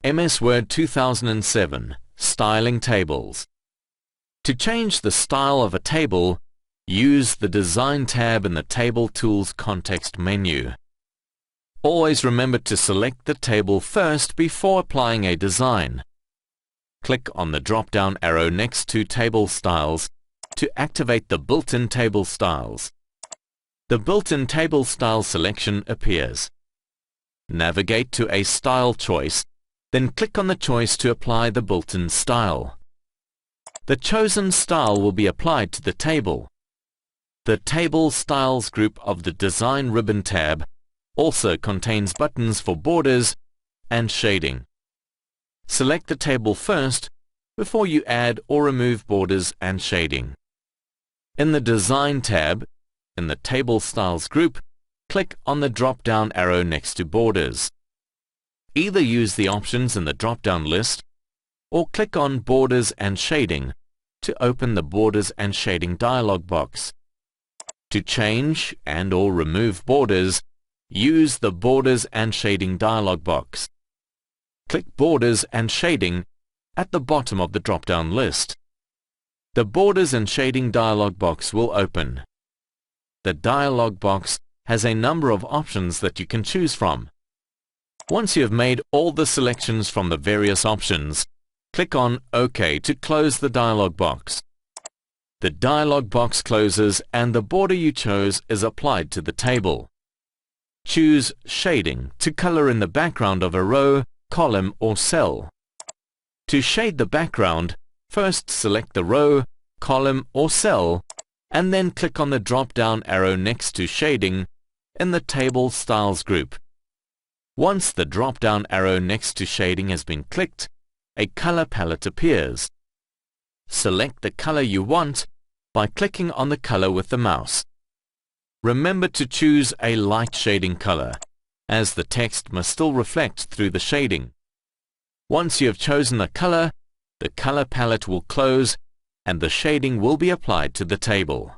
MS Word 2007, Styling Tables. To change the style of a table, use the Design tab in the Table Tools context menu. Always remember to select the table first before applying a design. Click on the drop-down arrow next to Table Styles to activate the built-in table styles. The built-in table style selection appears. Navigate to a style choice, then click on the choice to apply the built-in style. The chosen style will be applied to the table. The Table Styles group of the Design ribbon tab also contains buttons for borders and shading. Select the table first before you add or remove borders and shading. In the Design tab, in the Table Styles group, click on the drop-down arrow next to Borders. Either use the options in the drop-down list or click on Borders and Shading to open the Borders and Shading dialog box. To change and/or remove borders, use the Borders and Shading dialog box. Click Borders and Shading at the bottom of the drop-down list. The Borders and Shading dialog box will open. The dialog box has a number of options that you can choose from. Once you have made all the selections from the various options, click on OK to close the dialog box. The dialog box closes and the border you chose is applied to the table. Choose Shading to color in the background of a row, column or cell. To shade the background, first select the row, column or cell and then click on the drop-down arrow next to Shading in the Table Styles group. Once the drop-down arrow next to Shading has been clicked, a color palette appears. Select the color you want by clicking on the color with the mouse. Remember to choose a light shading color, as the text must still reflect through the shading. Once you have chosen a color, the color palette will close and the shading will be applied to the table.